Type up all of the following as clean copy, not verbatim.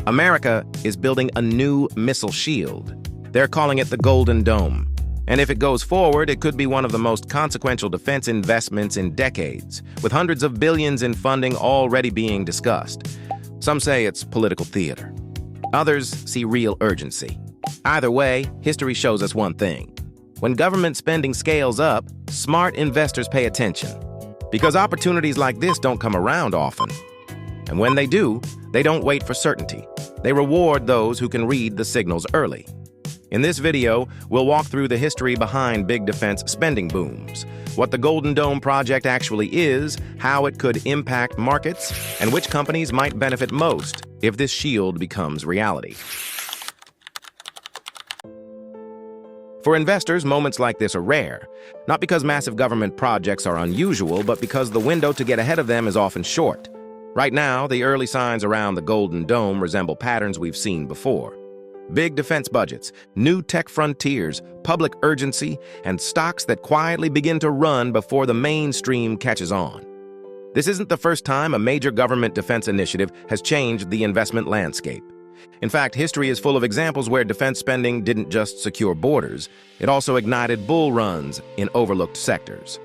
America is building a new missile shield. They're calling it the Golden Dome. And if it goes forward, it could be one of the most consequential defense investments in decades, with hundreds of billions in funding already being discussed. Some say it's political theater. Others see real urgency. Either way, history shows us one thing. When government spending scales up, smart investors pay attention. Because opportunities like this don't come around often. And when they do, they don't wait for certainty. They reward those who can read the signals early. In this video, we'll walk through the history behind big defense spending booms, what the Golden Dome project actually is, how it could impact markets, and which companies might benefit most if this shield becomes reality. For investors, moments like this are rare, not because massive government projects are unusual, but because the window to get ahead of them is often short. Right now, the early signs around the Golden Dome resemble patterns we've seen before. Big defense budgets, new tech frontiers, public urgency, and stocks that quietly begin to run before the mainstream catches on. This isn't the first time a major government defense initiative has changed the investment landscape. In fact, history is full of examples where defense spending didn't just secure borders, it also ignited bull runs in overlooked sectors.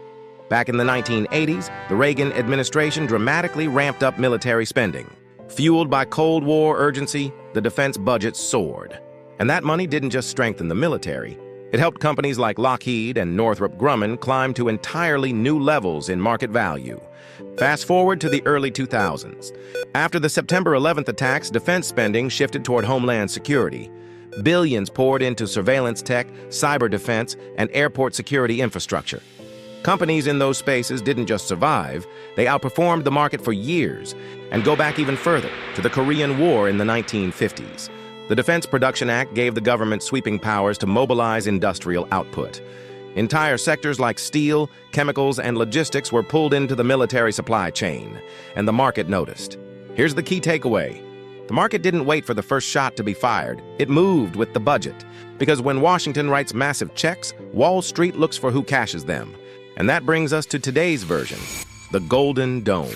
Back in the 1980s, the Reagan administration dramatically ramped up military spending. Fueled by Cold War urgency, the defense budget soared. And that money didn't just strengthen the military. It helped companies like Lockheed and Northrop Grumman climb to entirely new levels in market value. Fast forward to the early 2000s. After the September 11th attacks, defense spending shifted toward homeland security. Billions poured into surveillance tech, cyber defense, and airport security infrastructure. Companies in those spaces didn't just survive, they outperformed the market for years, and go back even further, to the Korean War in the 1950s. The Defense Production Act gave the government sweeping powers to mobilize industrial output. Entire sectors like steel, chemicals, and logistics were pulled into the military supply chain, and the market noticed. Here's the key takeaway. The market didn't wait for the first shot to be fired. It moved with the budget. Because when Washington writes massive checks, Wall Street looks for who cashes them. And that brings us to today's version, the Golden Dome.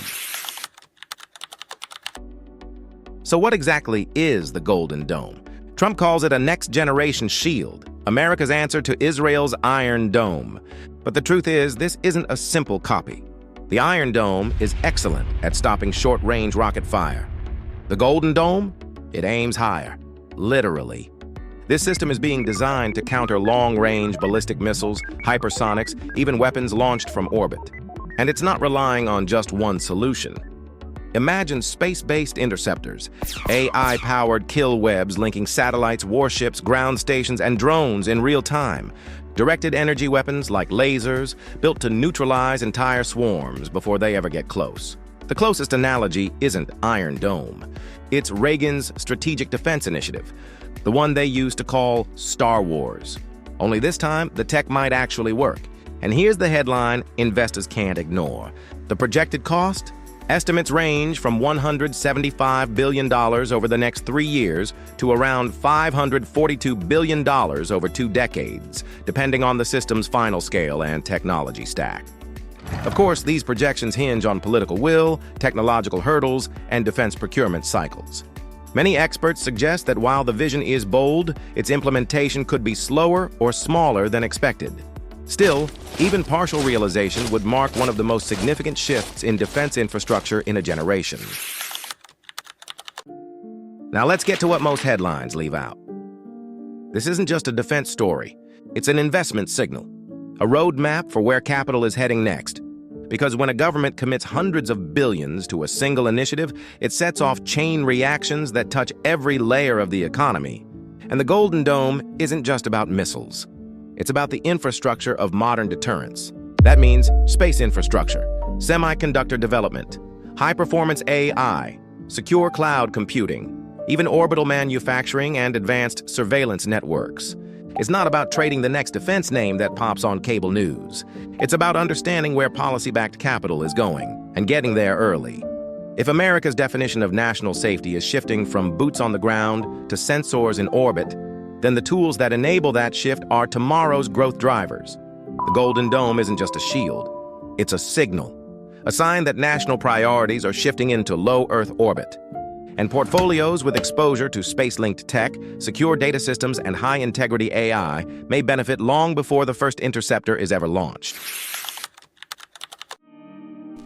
So what exactly is the Golden Dome? Trump calls it a next-generation shield, America's answer to Israel's Iron Dome. But the truth is, this isn't a simple copy. The Iron Dome is excellent at stopping short-range rocket fire. The Golden Dome? It aims higher, literally. This system is being designed to counter long-range ballistic missiles, hypersonics, even weapons launched from orbit. And it's not relying on just one solution. Imagine space-based interceptors, AI-powered kill webs linking satellites, warships, ground stations, and drones in real time. Directed energy weapons like lasers, built to neutralize entire swarms before they ever get close. The closest analogy isn't Iron Dome. It's Reagan's Strategic Defense Initiative, the one they used to call Star Wars. Only this time, the tech might actually work. And here's the headline investors can't ignore. The projected cost? Estimates range from $175 billion over the next 3 years to around $542 billion over 2 decades, depending on the system's final scale and technology stack. Of course, these projections hinge on political will, technological hurdles, and defense procurement cycles. Many experts suggest that while the vision is bold, its implementation could be slower or smaller than expected. Still, even partial realization would mark one of the most significant shifts in defense infrastructure in a generation. Now let's get to what most headlines leave out. This isn't just a defense story. It's an investment signal, a roadmap for where capital is heading next. Because when a government commits hundreds of billions to a single initiative, it sets off chain reactions that touch every layer of the economy. And the Golden Dome isn't just about missiles. It's about the infrastructure of modern deterrence. That means space infrastructure, semiconductor development, high-performance AI, secure cloud computing, even orbital manufacturing and advanced surveillance networks. It's not about trading the next defense name that pops on cable news. It's about understanding where policy-backed capital is going and getting there early. If America's definition of national safety is shifting from boots on the ground to sensors in orbit, then the tools that enable that shift are tomorrow's growth drivers. The Golden Dome isn't just a shield. It's a signal, a sign that national priorities are shifting into low Earth orbit. And portfolios with exposure to space-linked tech, secure data systems, and high-integrity AI may benefit long before the first interceptor is ever launched.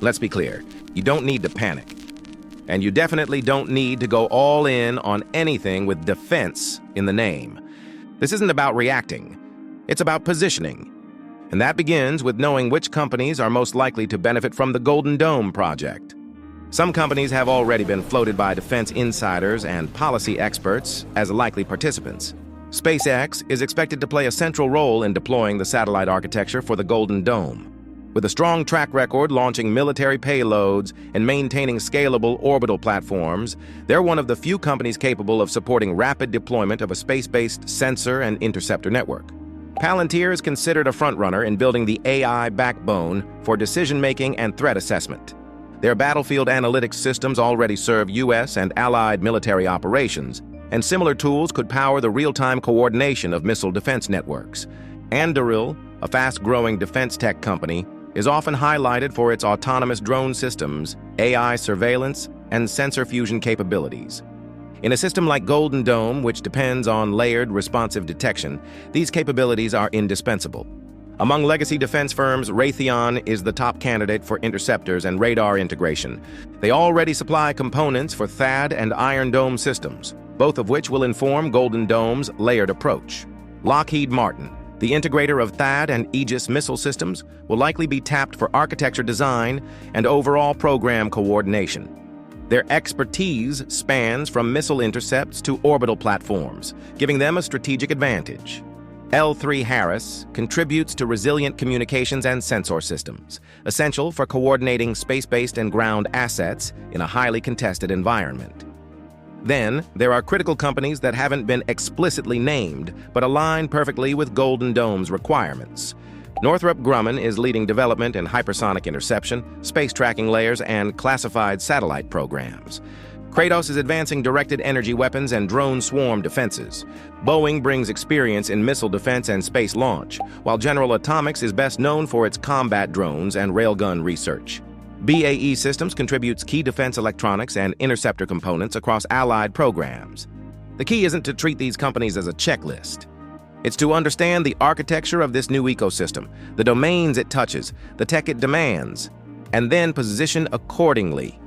Let's be clear, you don't need to panic. And you definitely don't need to go all in on anything with defense in the name. This isn't about reacting. It's about positioning. And that begins with knowing which companies are most likely to benefit from the Golden Dome project. Some companies have already been floated by defense insiders and policy experts as likely participants. SpaceX is expected to play a central role in deploying the satellite architecture for the Golden Dome. With a strong track record launching military payloads and maintaining scalable orbital platforms, they're one of the few companies capable of supporting rapid deployment of a space-based sensor and interceptor network. Palantir is considered a frontrunner in building the AI backbone for decision-making and threat assessment. Their battlefield analytics systems already serve U.S. and allied military operations, and similar tools could power the real-time coordination of missile defense networks. Anduril, a fast-growing defense tech company, is often highlighted for its autonomous drone systems, AI surveillance, and sensor fusion capabilities. In a system like Golden Dome, which depends on layered responsive detection, these capabilities are indispensable. Among legacy defense firms, Raytheon is the top candidate for interceptors and radar integration. They already supply components for THAAD and Iron Dome systems, both of which will inform Golden Dome's layered approach. Lockheed Martin, the integrator of THAAD and Aegis missile systems, will likely be tapped for architecture design and overall program coordination. Their expertise spans from missile intercepts to orbital platforms, giving them a strategic advantage. L3Harris contributes to resilient communications and sensor systems, essential for coordinating space-based and ground assets in a highly contested environment. Then, there are critical companies that haven't been explicitly named, but align perfectly with Golden Dome's requirements. Northrop Grumman is leading development in hypersonic interception, space tracking layers, and classified satellite programs. Kratos is advancing directed energy weapons and drone swarm defenses. Boeing brings experience in missile defense and space launch, while General Atomics is best known for its combat drones and railgun research. BAE Systems contributes key defense electronics and interceptor components across allied programs. The key isn't to treat these companies as a checklist. It's to understand the architecture of this new ecosystem, the domains it touches, the tech it demands, and then position accordingly.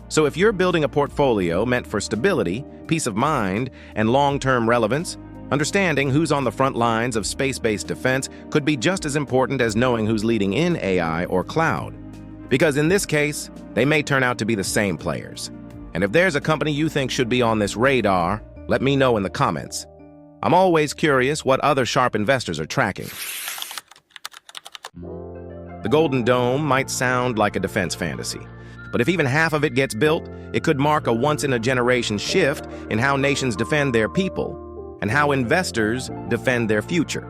So if you're building a portfolio meant for stability, peace of mind, and long-term relevance, understanding who's on the front lines of space-based defense could be just as important as knowing who's leading in AI or cloud. Because in this case, they may turn out to be the same players. And if there's a company you think should be on this radar, let me know in the comments. I'm always curious what other sharp investors are tracking. The Golden Dome might sound like a defense fantasy, but if even half of it gets built, it could mark a once-in-a-generation shift in how nations defend their people and how investors defend their future.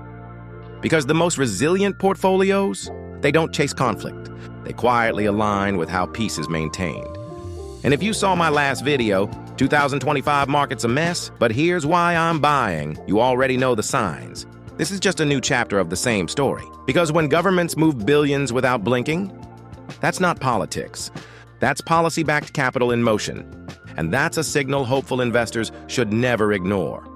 Because the most resilient portfolios, they don't chase conflict. They quietly align with how peace is maintained. And if you saw my last video, 2025 market's a mess, but here's why I'm buying, you already know the signs. This is just a new chapter of the same story. Because when governments move billions without blinking, that's not politics. That's policy-backed capital in motion. And that's a signal hopeful investors should never ignore.